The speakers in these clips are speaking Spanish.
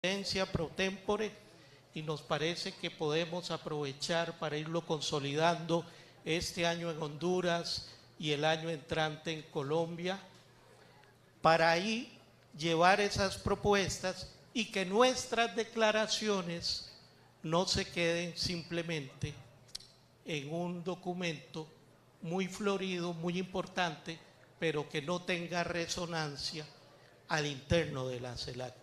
presidencia pro tempore y nos parece que podemos aprovechar para irlo consolidando este año en Honduras y el año entrante en Colombia, para ahí llevar esas propuestas y que nuestras declaraciones no se queden simplemente en un documento muy florido, muy importante, pero que no tenga resonancia al interno de la CELAC.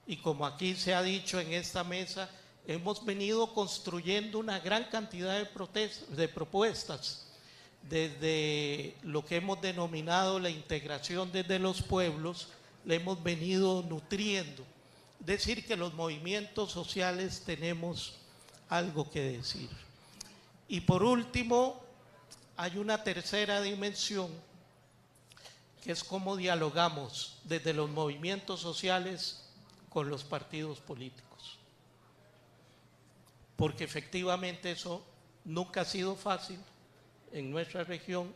Y como aquí se ha dicho en esta mesa, hemos venido construyendo una gran cantidad de propuestas, desde lo que hemos denominado la integración desde los pueblos, le hemos venido nutriendo. Es decir, que los movimientos sociales tenemos algo que decir. Y por último, hay una tercera dimensión, que es cómo dialogamos desde los movimientos sociales con los partidos políticos. Porque efectivamente eso nunca ha sido fácil en nuestra región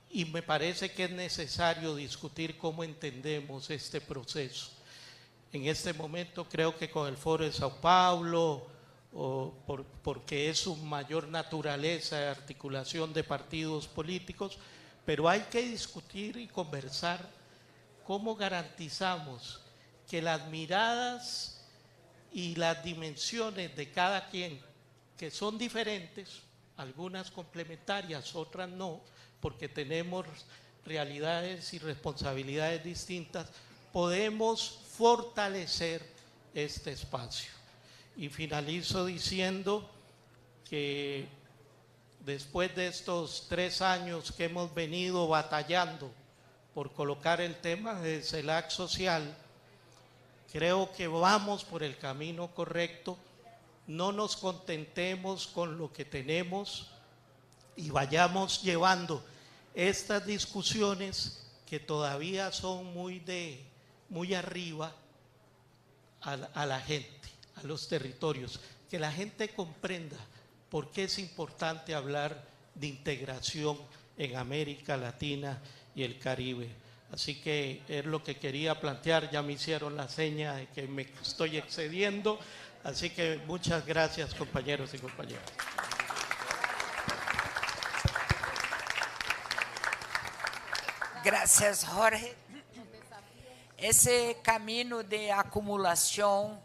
y me parece que es necesario discutir cómo entendemos este proceso. En este momento creo que con el Foro de Sao Paulo, porque es su mayor naturaleza de articulación de partidos políticos, pero hay que discutir y conversar cómo garantizamos que las miradas y las dimensiones de cada quien, que son diferentes, algunas complementarias, otras no, porque tenemos realidades y responsabilidades distintas, podemos fortalecer este espacio. Y finalizo diciendo que después de estos 3 años que hemos venido batallando por colocar el tema del CELAC social, creo que vamos por el camino correcto. No nos contentemos con lo que tenemos y vayamos llevando estas discusiones que todavía son muy arriba a la gente, a los territorios, que la gente comprenda por qué es importante hablar de integración en América Latina y el Caribe. Así que es lo que quería plantear, ya me hicieron la seña de que me estoy excediendo, así que muchas gracias, compañeros y compañeras. Gracias, Jorge. Esse caminho de acumulação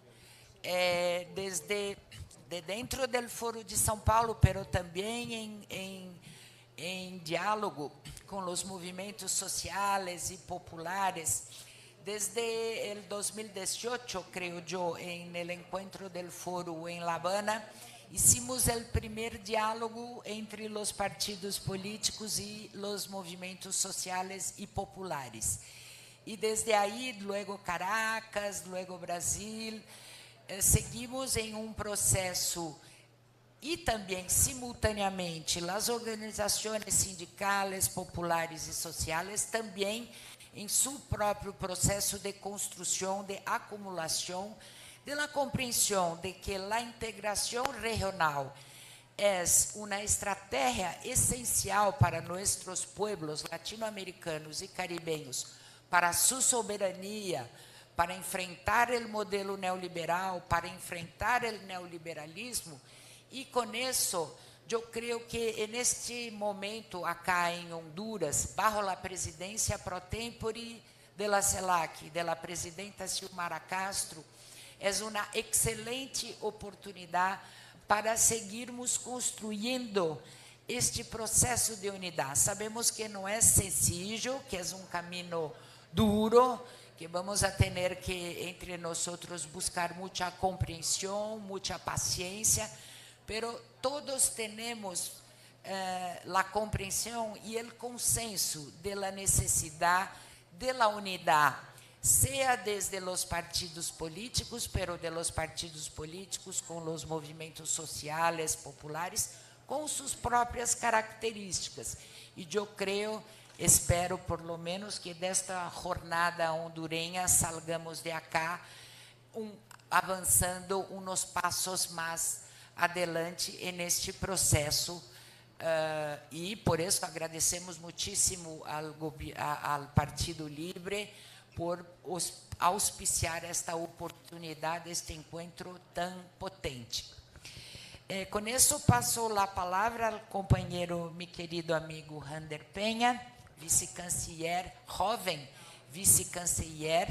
desde de dentro do Foro de São Paulo, pero também em diálogo com os movimentos sociais e populares. Desde el 2018, creo yo, en el encuentro del foro en La Habana, hicimos el primer diálogo entre los partidos políticos y los movimientos sociales y populares. Y desde ahí, luego Caracas, luego Brasil, seguimos en un proceso e também, simultaneamente, as organizações sindicais, populares e sociais também em seu próprio processo de construção, de acumulação, de la compreensão de que a integração regional é uma estratégia essencial para nossos pueblos latino-americanos e caribenhos, para sua soberania, para enfrentar o modelo neoliberal, para enfrentar o neoliberalismo. E com isso, eu creio que neste momento, acá em Honduras, bajo a presidência pro tempore de la CELAC, de la presidenta Xiomara Castro, é uma excelente oportunidade para seguirmos construindo este processo de unidade. Sabemos que não é sencillo, que é um caminho duro, que vamos a ter que, entre nós, buscar muita compreensão, muita paciência, pero todos temos a compreensão e o consenso de la necessidade de la unidade, seja desde os partidos políticos, pero de los partidos políticos com os movimentos sociais, populares, com suas próprias características. E eu creio, espero por lo menos que desta jornada hondureña salgamos de acá avançando uns passos mais adelante neste processo e por isso agradecemos muitíssimo ao Partido Libre por auspiciar esta oportunidade, este encontro tão potente. Com isso, passo a palavra ao companheiro, meu querido amigo Rander Penha, vice-canciller, jovem vice-canciller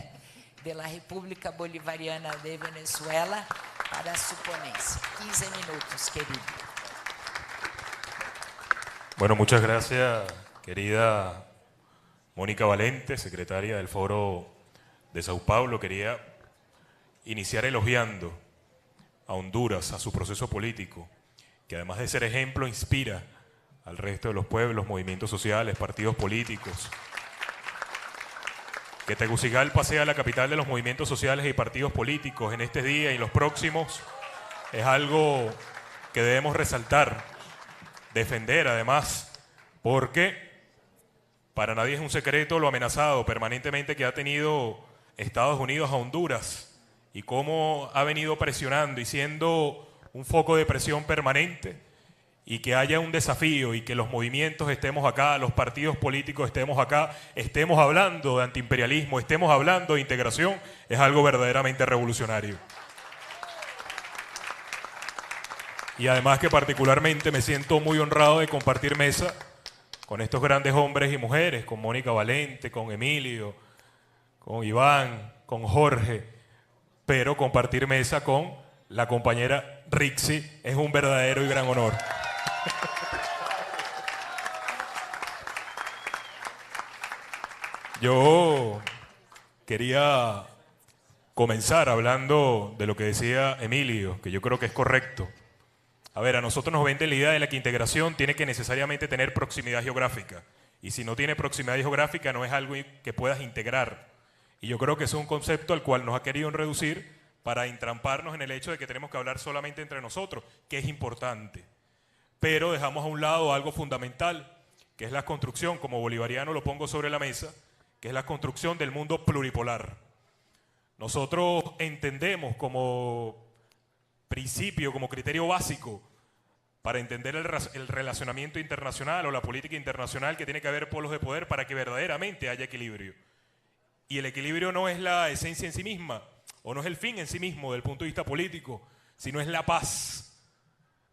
da República Bolivariana de Venezuela, para su ponencia. 15 minutos, querido. Bueno, muchas gracias, querida Mónica Valente, secretaria del Foro de Sao Paulo. Quería iniciar elogiando a Honduras, a su proceso político, que además de ser ejemplo, inspira al resto de los pueblos, movimientos sociales, partidos políticos. Que Tegucigalpa sea la capital de los movimientos sociales y partidos políticos en este día y los próximos es algo que debemos resaltar, defender además, porque para nadie es un secreto lo amenazado permanentemente que ha tenido Estados Unidos a Honduras y cómo ha venido presionando y siendo un foco de presión permanente, y que haya un desafío y que los movimientos estemos acá, los partidos políticos estemos acá, estemos hablando de antiimperialismo, estemos hablando de integración, es algo verdaderamente revolucionario. Y además que particularmente me siento muy honrado de compartir mesa con estos grandes hombres y mujeres, con Mónica Valente, con Emilio, con Iván, con Jorge, pero compartir mesa con la compañera Rixi es un verdadero y gran honor. Yo quería comenzar hablando de lo que decía Emilio, que yo creo que es correcto. A ver, a nosotros nos venden la idea de la que integración tiene que necesariamente tener proximidad geográfica. Y si no tiene proximidad geográfica no es algo que puedas integrar. Y yo creo que es un concepto al cual nos ha querido reducir para entramparnos en el hecho de que tenemos que hablar solamente entre nosotros, que es importante. Pero dejamos a un lado algo fundamental, que es la construcción, como bolivariano lo pongo sobre la mesa, que es la construcción del mundo pluripolar. Nosotros entendemos como principio, como criterio básico, para entender el relacionamiento internacional o la política internacional, que tiene que haber polos de poder para que verdaderamente haya equilibrio. Y el equilibrio no es la esencia en sí misma, o no es el fin en sí mismo del punto de vista político, sino es la paz.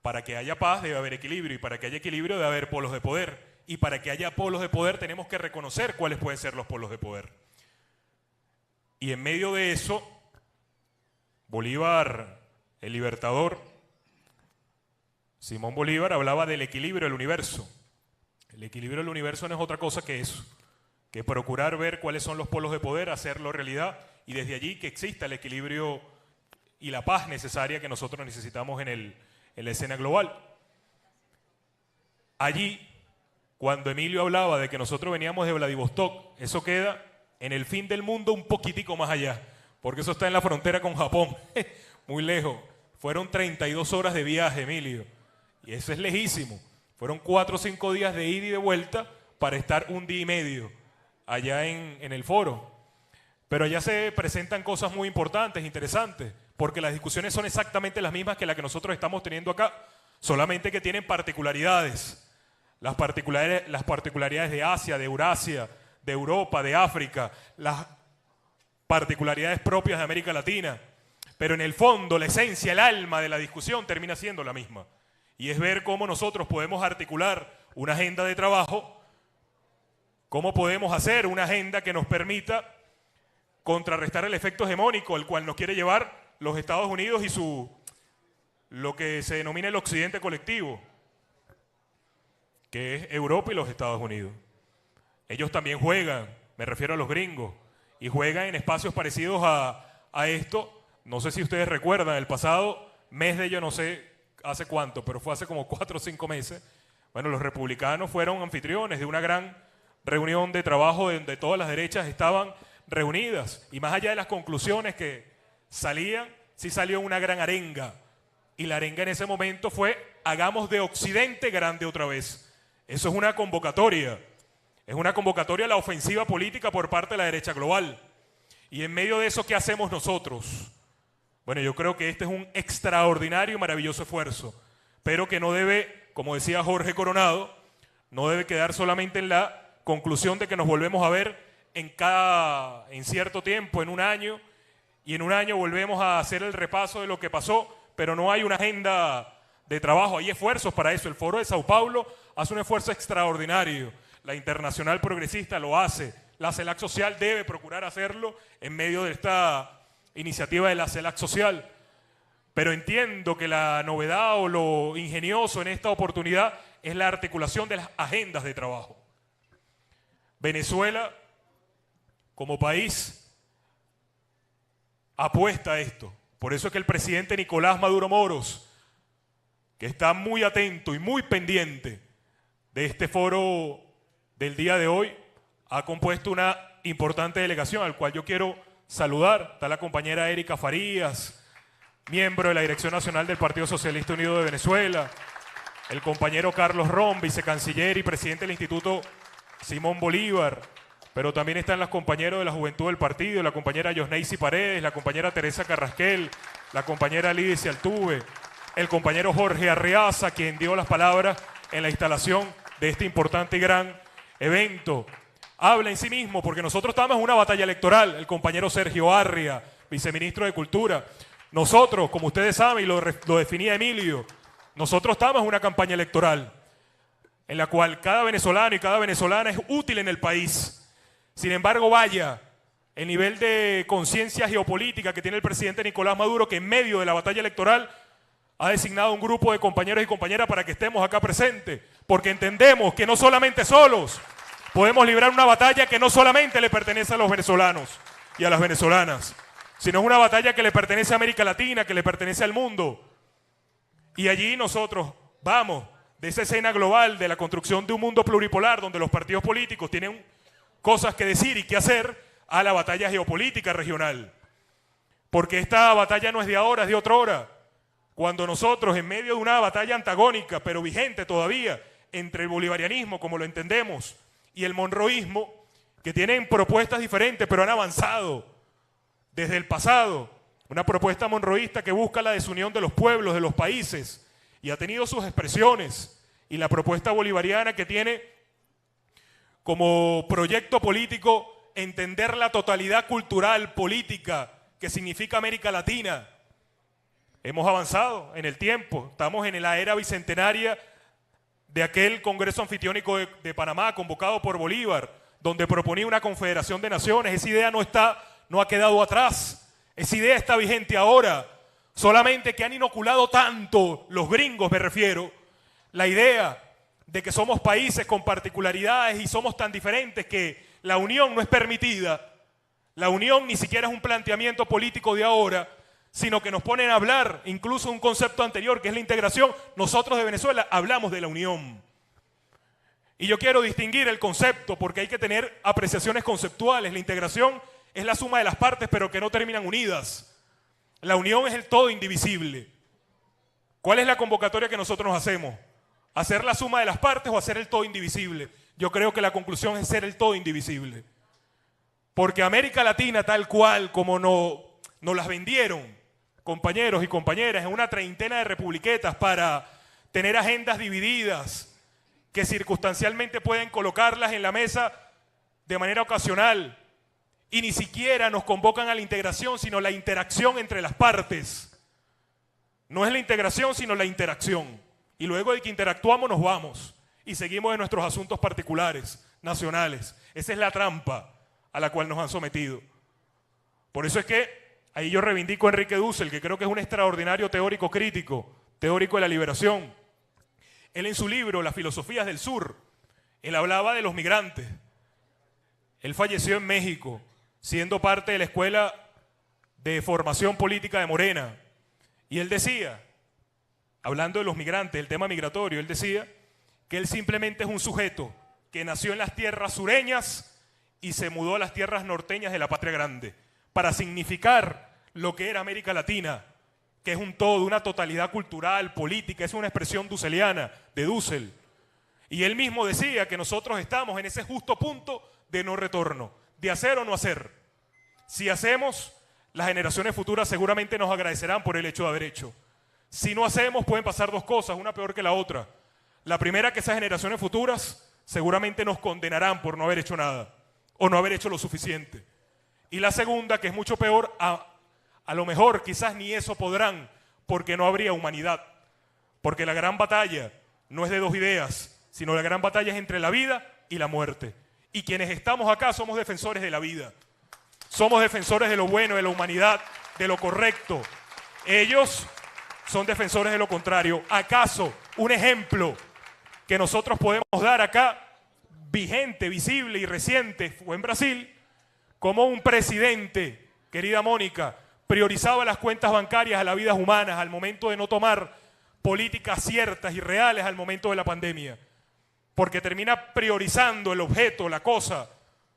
Para que haya paz debe haber equilibrio, y para que haya equilibrio debe haber polos de poder. Y para que haya polos de poder tenemos que reconocer cuáles pueden ser los polos de poder. Y en medio de eso, Bolívar, el libertador, Simón Bolívar, hablaba del equilibrio del universo. El equilibrio del universo no es otra cosa que eso, que procurar ver cuáles son los polos de poder, hacerlo realidad, y desde allí que exista el equilibrio y la paz necesaria que nosotros necesitamos en la escena global. Allí, cuando Emilio hablaba de que nosotros veníamos de Vladivostok, eso queda en el fin del mundo un poquitico más allá, porque eso está en la frontera con Japón, muy lejos. Fueron 32 horas de viaje, Emilio, y eso es lejísimo. Fueron 4 o 5 días de ida y de vuelta para estar un día y medio allá en el foro. Pero allá se presentan cosas muy importantes, interesantes, porque las discusiones son exactamente las mismas que las que nosotros estamos teniendo acá, solamente que tienen particularidades. Las particularidades de Asia, de Eurasia, de Europa, de África, las particularidades propias de América Latina. Pero en el fondo, la esencia, el alma de la discusión termina siendo la misma. Y es ver cómo nosotros podemos articular una agenda de trabajo, cómo podemos hacer una agenda que nos permita contrarrestar el efecto hegemónico al cual nos quiere llevar los Estados Unidos y lo que se denomina el occidente colectivo, que es Europa y los Estados Unidos. Ellos también juegan, me refiero a los gringos, y juegan en espacios parecidos a esto. No sé si ustedes recuerdan, el pasado mes de yo no sé hace cuánto, pero fue hace como 4 o 5 meses. Bueno, los republicanos fueron anfitriones de una gran reunión de trabajo donde todas las derechas estaban reunidas, y más allá de las conclusiones que salían, sí salió una gran arenga, y la arenga en ese momento fue: hagamos de Occidente grande otra vez. Eso es una convocatoria a la ofensiva política por parte de la derecha global. Y en medio de eso, ¿qué hacemos nosotros? Bueno, yo creo que este es un extraordinario y maravilloso esfuerzo, pero que no debe, como decía Jorge Coronado, no debe quedar solamente en la conclusión de que nos volvemos a ver en cierto tiempo, en un año, y en un año volvemos a hacer el repaso de lo que pasó, pero no hay una agenda de trabajo, hay esfuerzos para eso. El Foro de Sao Paulo hace un esfuerzo extraordinario, la Internacional Progresista lo hace, la CELAC Social debe procurar hacerlo en medio de esta iniciativa de la CELAC Social. Pero entiendo que la novedad o lo ingenioso en esta oportunidad es la articulación de las agendas de trabajo. Venezuela, como país, apuesta a esto. Por eso es que el presidente Nicolás Maduro Moros, que está muy atento y muy pendiente de este foro del día de hoy, ha compuesto una importante delegación al cual yo quiero saludar. Está la compañera Erika Farías, miembro de la Dirección Nacional del Partido Socialista Unido de Venezuela, el compañero Carlos Ron, vicecanciller y presidente del Instituto Simón Bolívar, pero también están los compañeros de la Juventud del Partido, la compañera Yosneisy Paredes, la compañera Teresa Carrasquel, la compañera Lidia Altuve, el compañero Jorge Arreaza, quien dio las palabras en la instalación de este importante y gran evento. Habla en sí mismo, porque nosotros estamos en una batalla electoral, el compañero Sergio Arria, viceministro de Cultura. Nosotros, como ustedes saben, y lo definía Emilio, nosotros estamos en una campaña electoral en la cual cada venezolano y cada venezolana es útil en el país. Sin embargo, vaya el nivel de conciencia geopolítica que tiene el presidente Nicolás Maduro, que en medio de la batalla electoral ha designado un grupo de compañeros y compañeras para que estemos acá presentes, porque entendemos que no solamente solos podemos librar una batalla que no solamente le pertenece a los venezolanos y a las venezolanas, sino es una batalla que le pertenece a América Latina, que le pertenece al mundo. Y allí nosotros vamos de esa escena global de la construcción de un mundo pluripolar donde los partidos políticos tienen cosas que decir y que hacer, a la batalla geopolítica regional. Porque esta batalla no es de ahora, es de otra hora. Cuando nosotros, en medio de una batalla antagónica, pero vigente todavía, entre el bolivarianismo, como lo entendemos, y el monroísmo, que tienen propuestas diferentes, pero han avanzado desde el pasado, una propuesta monroísta que busca la desunión de los pueblos, de los países, y ha tenido sus expresiones, y la propuesta bolivariana que tiene como proyecto político entender la totalidad cultural, política, que significa América Latina. Hemos avanzado en el tiempo, estamos en la era bicentenaria de aquel Congreso Anfitriónico de Panamá, convocado por Bolívar, donde proponía una confederación de naciones. Esa idea no ha quedado atrás, esa idea está vigente ahora, solamente que han inoculado tanto, los gringos me refiero, la idea de que somos países con particularidades y somos tan diferentes que la unión no es permitida. La unión ni siquiera es un planteamiento político de ahora, sino que nos ponen a hablar incluso un concepto anterior, que es la integración. Nosotros de Venezuela hablamos de la unión. Y yo quiero distinguir el concepto porque hay que tener apreciaciones conceptuales. La integración es la suma de las partes, pero que no terminan unidas. La unión es el todo indivisible. ¿Cuál es la convocatoria que nosotros nos hacemos? ¿Hacer la suma de las partes o hacer el todo indivisible? Yo creo que la conclusión es ser el todo indivisible. Porque América Latina, tal cual como nos las vendieron, compañeros y compañeras, en una treintena de republiquetas para tener agendas divididas, que circunstancialmente pueden colocarlas en la mesa de manera ocasional, y ni siquiera nos convocan a la integración, sino la interacción entre las partes. No es la integración, sino la interacción. Y luego de que interactuamos nos vamos y seguimos en nuestros asuntos particulares, nacionales. Esa es la trampa a la cual nos han sometido. Por eso es que ahí yo reivindico a Enrique Dussel, que creo que es un extraordinario teórico crítico, teórico de la liberación. Él en su libro, Las filosofías del sur, él hablaba de los migrantes. Él falleció en México, siendo parte de la Escuela de Formación Política de Morena. Y él decía, hablando de los migrantes, el tema migratorio, él decía que él simplemente es un sujeto que nació en las tierras sureñas y se mudó a las tierras norteñas de la patria grande para significar lo que era América Latina, que es un todo, una totalidad cultural, política, es una expresión dusseliana de Dussel. Y él mismo decía que nosotros estamos en ese justo punto de no retorno, de hacer o no hacer. Si hacemos, las generaciones futuras seguramente nos agradecerán por el hecho de haber hecho. Si no hacemos, pueden pasar dos cosas, una peor que la otra. La primera, que esas generaciones futuras seguramente nos condenarán por no haber hecho nada. o no haber hecho lo suficiente. Y la segunda, que es mucho peor, a lo mejor quizás ni eso podrán, porque no habría humanidad. Porque la gran batalla no es de dos ideas, sino la gran batalla es entre la vida y la muerte. Y quienes estamos acá somos defensores de la vida. Somos defensores de lo bueno, de la humanidad, de lo correcto. Ellos son defensores de lo contrario. ¿Acaso un ejemplo que nosotros podemos dar acá, vigente, visible y reciente, fue en Brasil, como un presidente, querida Mónica, priorizaba las cuentas bancarias a las vidas humanas al momento de no tomar políticas ciertas y reales al momento de la pandemia? Porque termina priorizando el objeto, la cosa,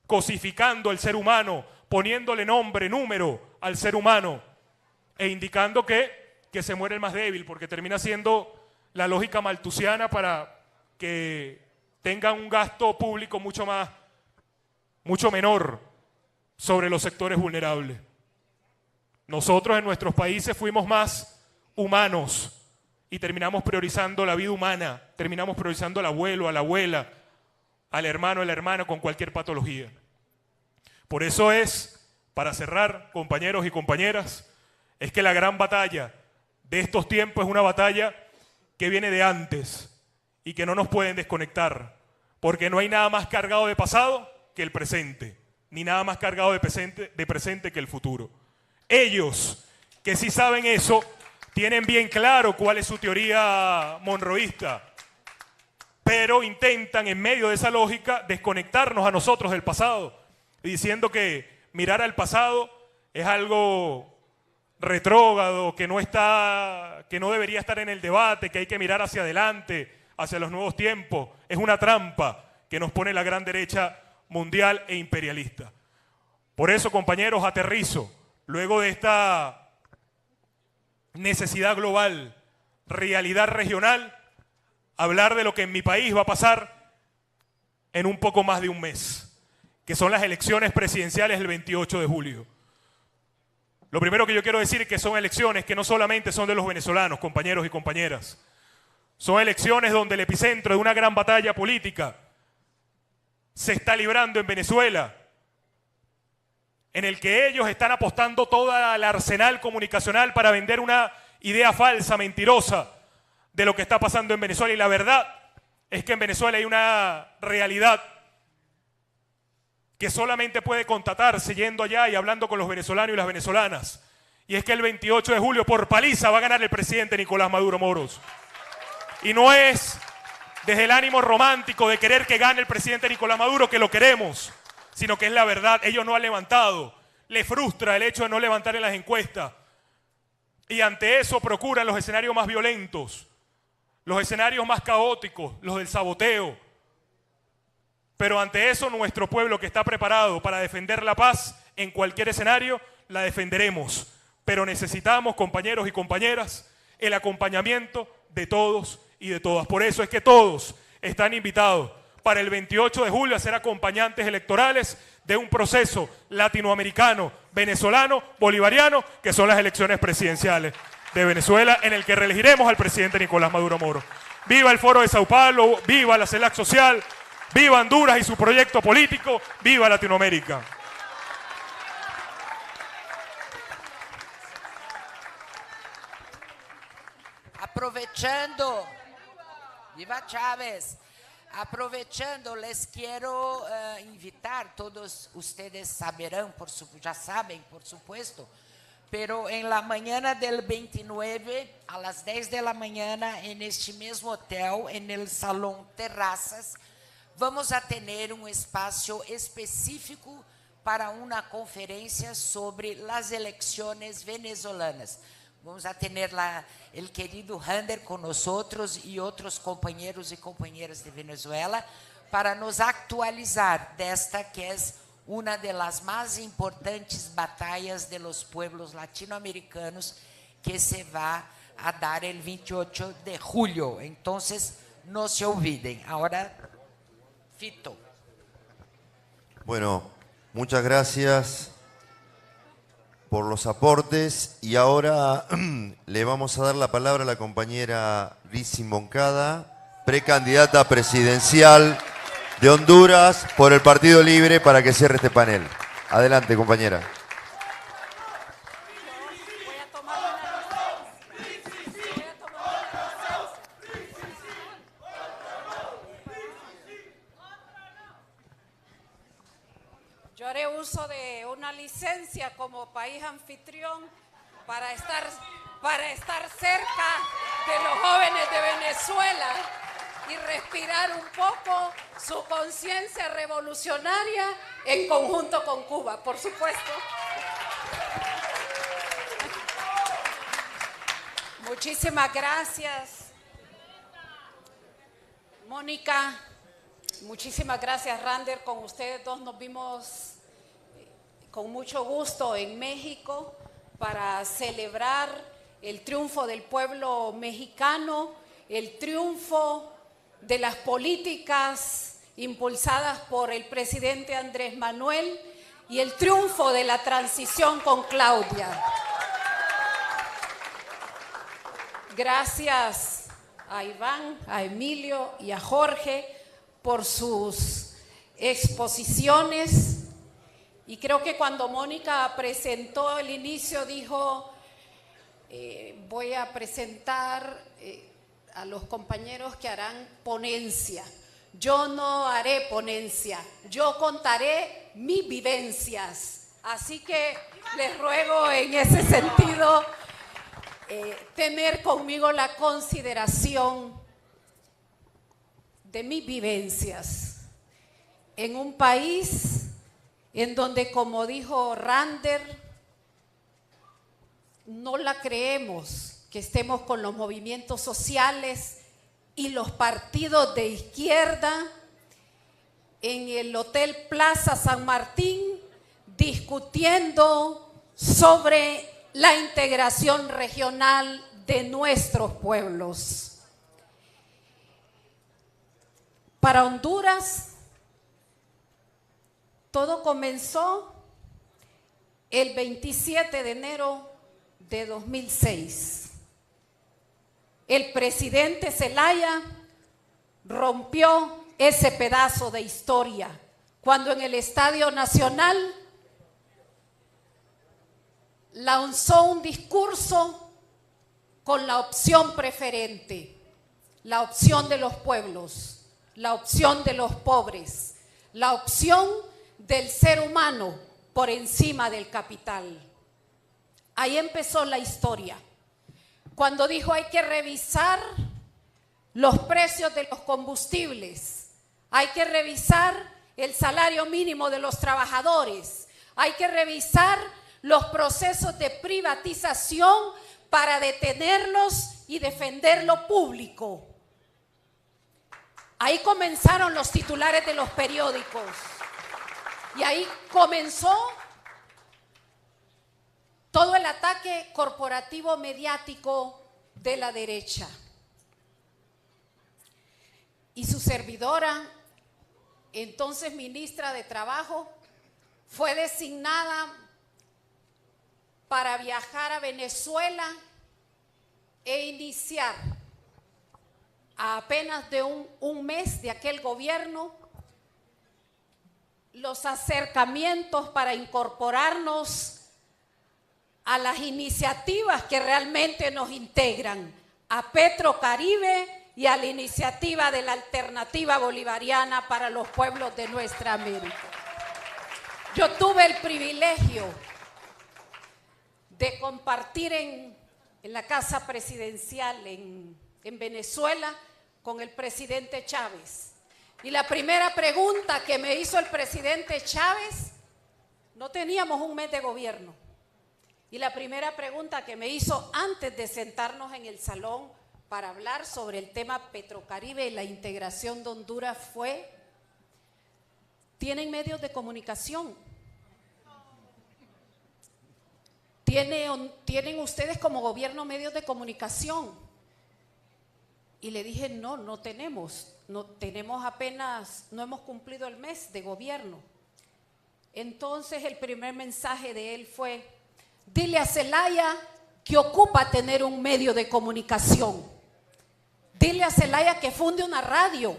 cosificando al ser humano, poniéndole nombre, número al ser humano e indicando que se muere el más débil, porque termina siendo la lógica maltusiana para que tengan un gasto público mucho menor sobre los sectores vulnerables. Nosotros en nuestros países fuimos más humanos y terminamos priorizando la vida humana, terminamos priorizando al abuelo, a la abuela, al hermano, a la hermana con cualquier patología. Por eso es, para cerrar, compañeros y compañeras, es que la gran batalla de estos tiempos es una batalla que viene de antes y que no nos pueden desconectar, porque no hay nada más cargado de pasado que el presente, ni nada más cargado de presente que el futuro. Ellos, que sí saben eso, tienen bien claro cuál es su teoría monroísta, pero intentan en medio de esa lógica desconectarnos a nosotros del pasado, diciendo que mirar al pasado es algo retrógrado, que no debería estar en el debate, que hay que mirar hacia adelante, hacia los nuevos tiempos. Es una trampa que nos pone la gran derecha mundial e imperialista. Por eso, compañeros, aterrizo, luego de esta necesidad global, realidad regional, hablar de lo que en mi país va a pasar en un poco más de un mes, que son las elecciones presidenciales del 28 de julio. Lo primero que yo quiero decir es que son elecciones que no solamente son de los venezolanos, compañeros y compañeras. Son elecciones donde el epicentro de una gran batalla política se está librando en Venezuela, en el que ellos están apostando toda el arsenal comunicacional para vender una idea falsa, mentirosa, de lo que está pasando en Venezuela. Y la verdad es que en Venezuela hay una realidad que solamente puede constatarse yendo allá y hablando con los venezolanos y las venezolanas. Y es que el 28 de julio, por paliza, va a ganar el presidente Nicolás Maduro Moros. Y no es desde el ánimo romántico de querer que gane el presidente Nicolás Maduro que lo queremos, sino que es la verdad. Ellos no han levantado. Les frustra el hecho de no levantar en las encuestas. Y ante eso procuran los escenarios más violentos, los escenarios más caóticos, los del saboteo. Pero ante eso nuestro pueblo, que está preparado para defender la paz en cualquier escenario, la defenderemos. Pero necesitamos, compañeros y compañeras, el acompañamiento de todos y de todas. Por eso es que todos están invitados para el 28 de julio a ser acompañantes electorales de un proceso latinoamericano, venezolano, bolivariano, que son las elecciones presidenciales de Venezuela, en el que reelegiremos al presidente Nicolás Maduro Moros. ¡Viva el Foro de Sao Paulo! ¡Viva la CELAC Social! ¡Viva Honduras y su proyecto político! ¡Viva Latinoamérica! Aprovechando, viva Chávez, aprovechando, les quiero invitar, todos ustedes saberán, ya saben, por supuesto, pero en la mañana del 29, a las 10 de la mañana, en este mismo hotel, en el Salón Terrazas, vamos a tener un espacio específico para una conferencia sobre las elecciones venezolanas. Vamos a tener el querido Hander con nosotros y otros compañeros y compañeras de Venezuela para nos actualizar de esta que es una de las más importantes batallas de los pueblos latinoamericanos que se va a dar el 28 de julio. Entonces, no se olviden. Ahora, Fito. Bueno, muchas gracias por los aportes y ahora le vamos a dar la palabra a la compañera Rizzi Moncada, precandidata presidencial de Honduras por el Partido Libre para que cierre este panel. Adelante, compañera. Yo haré uso de una licencia como país anfitrión para estar cerca de los jóvenes de Venezuela y respirar un poco su conciencia revolucionaria en conjunto con Cuba, por supuesto. Muchísimas gracias, Mónica. Muchísimas gracias, Rander. Con ustedes dos nos vimos con mucho gusto en México para celebrar el triunfo del pueblo mexicano, el triunfo de las políticas impulsadas por el presidente Andrés Manuel y el triunfo de la transición con Claudia. Gracias a Iván, a Emilio y a Jorge por sus exposiciones. Y creo que cuando Mónica presentó el inicio dijo, voy a presentar a los compañeros que harán ponencia. Yo no haré ponencia, yo contaré mis vivencias. Así que les ruego en ese sentido tener conmigo la consideración de mis vivencias en un país en donde, como dijo Rander, no la creemos que estemos con los movimientos sociales y los partidos de izquierda en el Hotel Plaza San Martín discutiendo sobre la integración regional de nuestros pueblos. Para Honduras, todo comenzó el 27 de enero de 2006. El presidente Zelaya rompió ese pedazo de historia cuando en el Estadio Nacional lanzó un discurso con la opción preferente, la opción de los pueblos, la opción de los pobres, la opción del ser humano por encima del capital. Ahí empezó la historia. Cuando dijo hay que revisar los precios de los combustibles, hay que revisar el salario mínimo de los trabajadores, hay que revisar los procesos de privatización para detenerlos y defender lo público. Ahí comenzaron los titulares de los periódicos y ahí comenzó todo el ataque corporativo mediático de la derecha. Y su servidora, entonces ministra de Trabajo, fue designada para viajar a Venezuela e iniciar a apenas de un mes de aquel gobierno los acercamientos para incorporarnos a las iniciativas que realmente nos integran, a Petrocaribe y a la iniciativa de la Alternativa Bolivariana para los pueblos de nuestra América. Yo tuve el privilegio de compartir en la Casa Presidencial en Venezuela con el presidente Chávez. Y la primera pregunta que me hizo el presidente Chávez, no teníamos un mes de gobierno, y la primera pregunta que me hizo antes de sentarnos en el salón para hablar sobre el tema Petrocaribe y la integración de Honduras fue: ¿tienen medios de comunicación? ¿Tienen ustedes como gobierno medios de comunicación? Y le dije, no tenemos apenas, no hemos cumplido el mes de gobierno. Entonces el primer mensaje de él fue: dile a Zelaya que ocupa tener un medio de comunicación. Dile a Zelaya que funde una radio,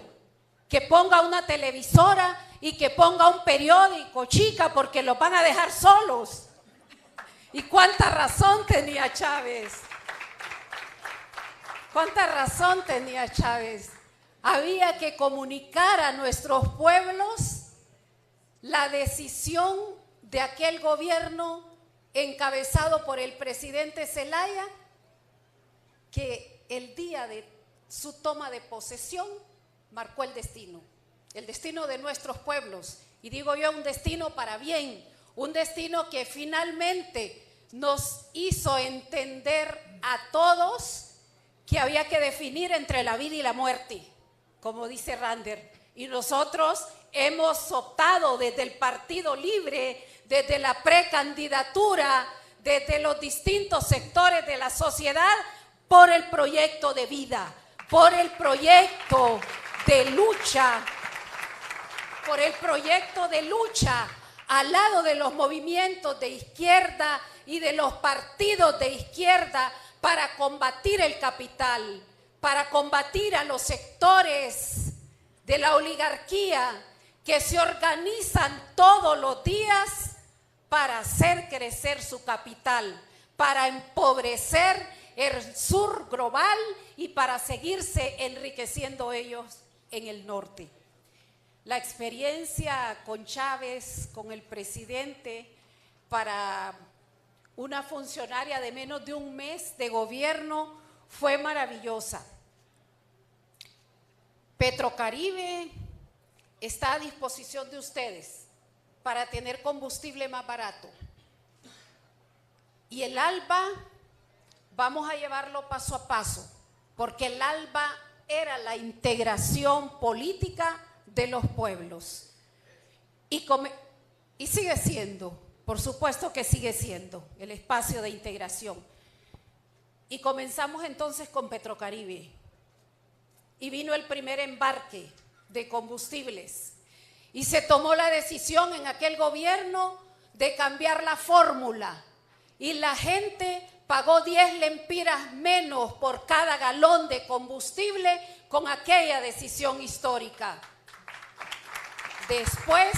que ponga una televisora y que ponga un periódico, chica, porque los van a dejar solos. ¿Y cuánta razón tenía Chávez? ¿Cuánta razón tenía Chávez? Había que comunicar a nuestros pueblos la decisión de aquel gobierno encabezado por el presidente Zelaya, que el día de su toma de posesión marcó el destino de nuestros pueblos. Y digo yo, un destino para bien, un destino que finalmente nos hizo entender a todos que había que definir entre la vida y la muerte, como dice Rander. Y nosotros hemos optado desde el Partido Libre, desde la precandidatura, desde los distintos sectores de la sociedad, por el proyecto de vida, por el proyecto de lucha, al lado de los movimientos de izquierda y de los partidos de izquierda, para combatir el capital, para combatir a los sectores de la oligarquía que se organizan todos los días para hacer crecer su capital, para empobrecer el sur global y para seguirse enriqueciendo ellos en el norte. La experiencia con Chávez, con el presidente, para una funcionaria de menos de un mes de gobierno fue maravillosa. Petrocaribe está a disposición de ustedes para tener combustible más barato. Y el ALBA vamos a llevarlo paso a paso, porque el ALBA era la integración política de los pueblos. Y sigue siendo, por supuesto que sigue siendo el espacio de integración. Y comenzamos entonces con Petrocaribe. Y vino el primer embarque de combustibles. Y se tomó la decisión en aquel gobierno de cambiar la fórmula. Y la gente pagó 10 lempiras menos por cada galón de combustible con aquella decisión histórica. Después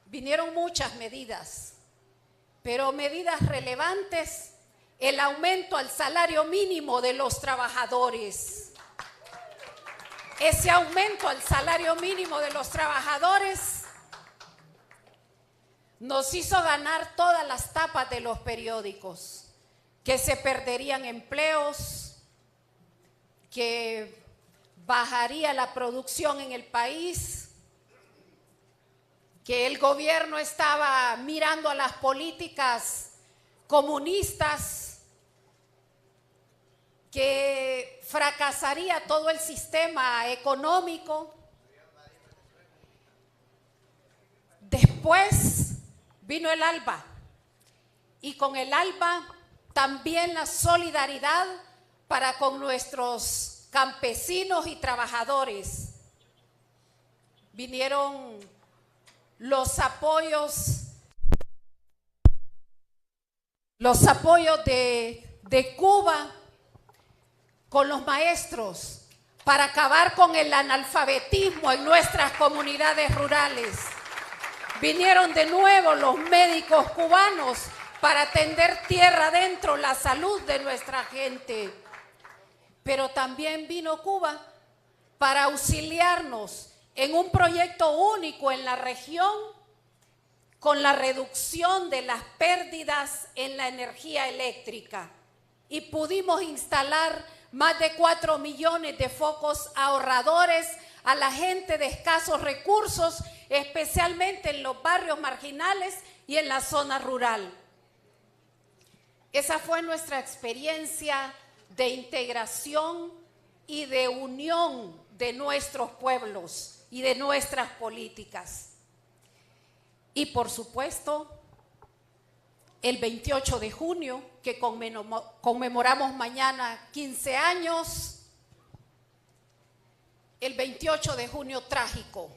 vinieron muchas medidas, pero medidas relevantes, el aumento al salario mínimo de los trabajadores. Ese aumento al salario mínimo de los trabajadores nos hizo ganar todas las tapas de los periódicos, que se perderían empleos, que bajaría la producción en el país, que el gobierno estaba mirando a las políticas comunistas, que fracasaría todo el sistema económico. Después vino el ALBA, y con el ALBA también la solidaridad para con nuestros campesinos y trabajadores. Vinieron los apoyos de Cuba con los maestros para acabar con el analfabetismo en nuestras comunidades rurales. Vinieron de nuevo los médicos cubanos para atender tierra adentro la salud de nuestra gente. Pero también vino Cuba para auxiliarnos en un proyecto único en la región con la reducción de las pérdidas en la energía eléctrica. Y pudimos instalar más de 4 millones de focos ahorradores a la gente de escasos recursos, especialmente en los barrios marginales y en la zona rural. Esa fue nuestra experiencia de integración y de unión de nuestros pueblos y de nuestras políticas. Y por supuesto, el 28 de junio, que conmemoramos mañana 15 años, el 28 de junio trágico,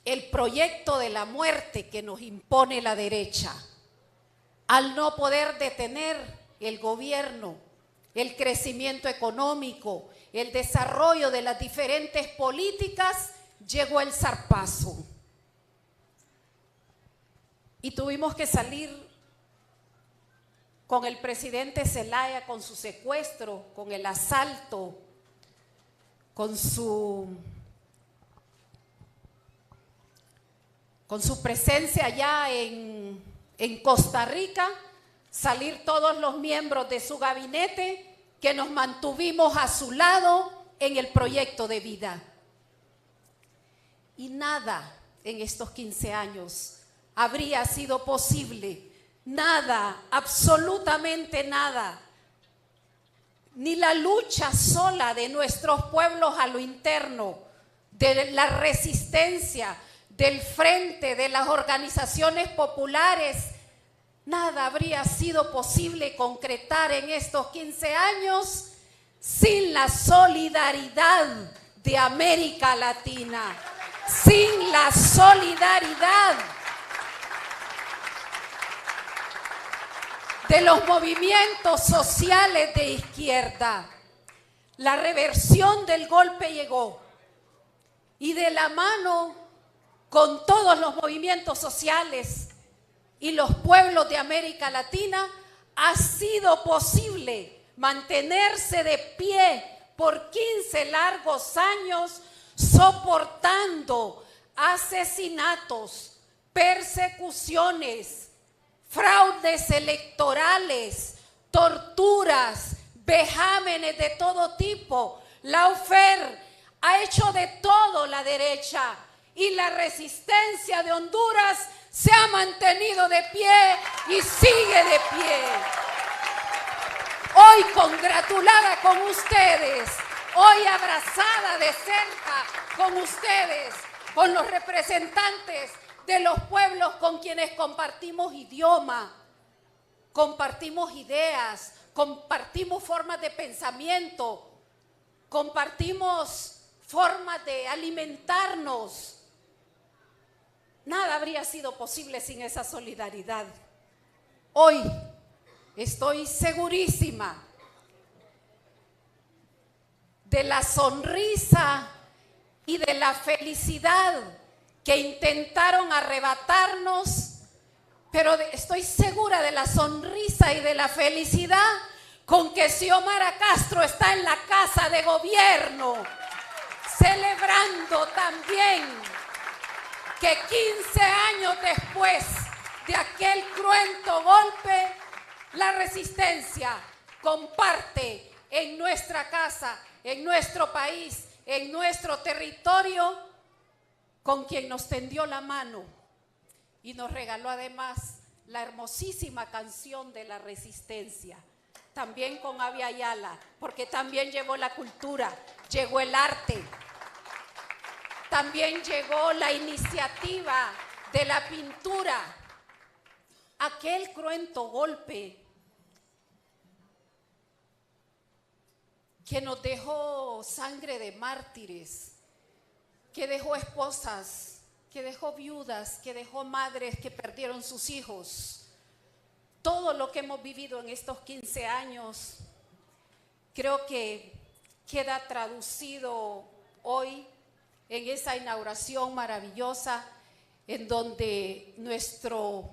el proyecto de la muerte que nos impone la derecha, al no poder detener el gobierno el crecimiento económico, el desarrollo de las diferentes políticas, llegó el zarpazo. Y tuvimos que salir con el presidente Zelaya, con su secuestro, con el asalto, con su presencia allá en Costa Rica, salir todos los miembros de su gabinete que nos mantuvimos a su lado en el proyecto de vida. Y nada en estos 15 años habría sido posible, nada, absolutamente nada. Ni la lucha sola de nuestros pueblos a lo interno, de la resistencia, del frente, de las organizaciones populares, nada habría sido posible concretar en estos 15 años sin la solidaridad de América Latina, sin la solidaridad de los movimientos sociales de izquierda. La reversión del golpe llegó y de la mano con todos los movimientos sociales y los pueblos de América Latina ha sido posible mantenerse de pie por 15 largos años soportando asesinatos, persecuciones, fraudes electorales, torturas, vejámenes de todo tipo. Lawfare ha hecho de todo la derecha y la resistencia de Honduras se ha mantenido de pie y sigue de pie. Hoy congratulada con ustedes, hoy abrazada de cerca con ustedes, con los representantes de los pueblos con quienes compartimos idioma, compartimos ideas, compartimos formas de pensamiento, compartimos formas de alimentarnos. Nada habría sido posible sin esa solidaridad. Hoy estoy segurísima de la sonrisa y de la felicidad que intentaron arrebatarnos, pero estoy segura de la sonrisa y de la felicidad con que Xiomara Castro está en la Casa de Gobierno, celebrando también que 15 años después de aquel cruento golpe, la resistencia comparte en nuestra casa, en nuestro país, en nuestro territorio, con quien nos tendió la mano y nos regaló además la hermosísima canción de la resistencia. También con Abya Yala, porque también llegó la cultura, llegó el arte, también llegó la iniciativa de la pintura. Aquel cruento golpe que nos dejó sangre de mártires, que dejó esposas, que dejó viudas, que dejó madres que perdieron sus hijos. Todo lo que hemos vivido en estos 15 años, creo que queda traducido hoy en esa inauguración maravillosa en donde nuestro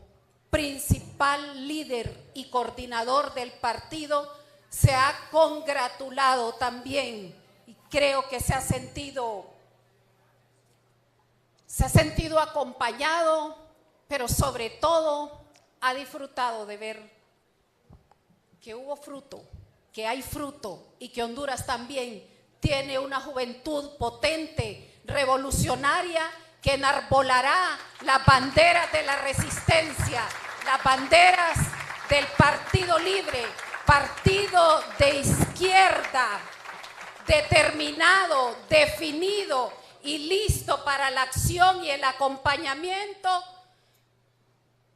principal líder y coordinador del partido se ha congratulado también y creo que se ha sentido acompañado, pero sobre todo ha disfrutado de ver que hubo fruto, que hay fruto y que Honduras también tiene una juventud potente, revolucionaria, que enarbolará las banderas de la resistencia, las banderas del Partido Libre, partido de izquierda, determinado, definido y listo para la acción y el acompañamiento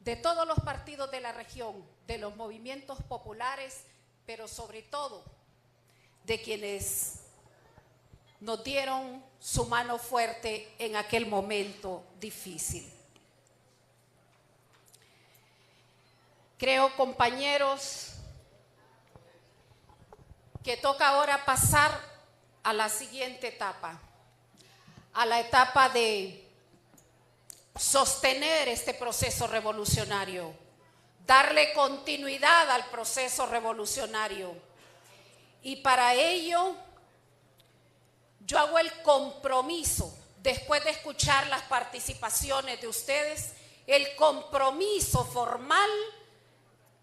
de todos los partidos de la región, de los movimientos populares, pero sobre todo de quienes nos dieron su mano fuerte en aquel momento difícil. Creo, compañeros, que toca ahora pasar a la siguiente etapa, a la etapa de sostener este proceso revolucionario, darle continuidad al proceso revolucionario. Y para ello, yo hago el compromiso, después de escuchar las participaciones de ustedes, el compromiso formal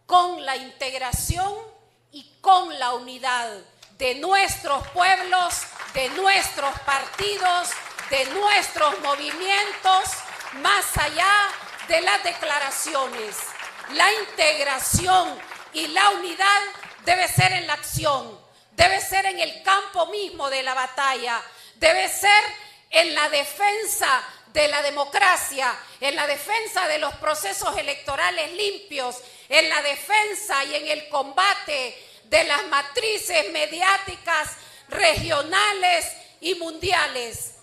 con la integración y con la unidad de nuestros pueblos, de nuestros partidos, de nuestros movimientos, más allá de las declaraciones. La integración y la unidad debe ser en la acción, debe ser en el campo mismo de la batalla, debe ser en la defensa de la democracia, en la defensa de los procesos electorales limpios, en la defensa y en el combate de las matrices mediáticas regionales y mundiales.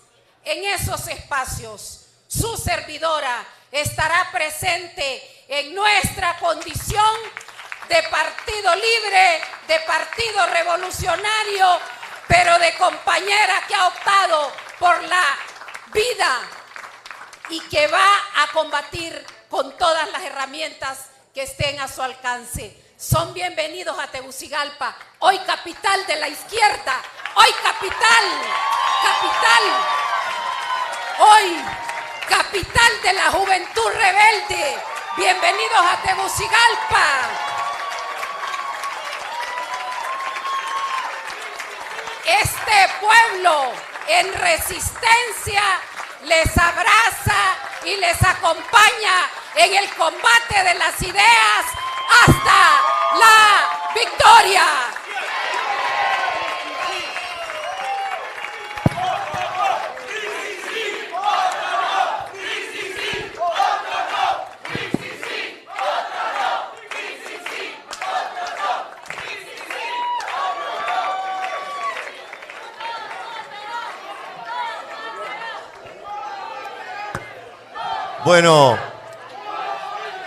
En esos espacios, su servidora estará presente en nuestra condición de partido libre, de partido revolucionario, pero de compañera que ha optado por la vida y que va a combatir con todas las herramientas que estén a su alcance. Son bienvenidos a Tegucigalpa, hoy capital de la izquierda, hoy capital, hoy capital de la juventud rebelde. Bienvenidos a Tegucigalpa. Este pueblo en resistencia les abraza y les acompaña en el combate de las ideas hasta la victoria. Bueno,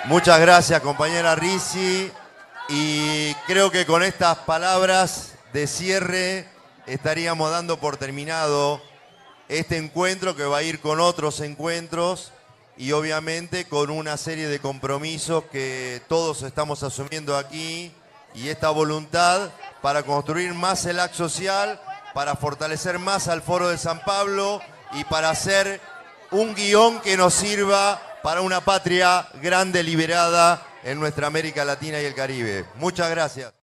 muchas gracias, compañera Rizzi, y creo que con estas palabras de cierre estaríamos dando por terminado este encuentro, que va a ir con otros encuentros y obviamente con una serie de compromisos que todos estamos asumiendo aquí, y esta voluntad para construir más el acto social, para fortalecer más al Foro de San Pablo y para hacer un guión que nos sirva para una patria grande, liberada en nuestra América Latina y el Caribe. Muchas gracias.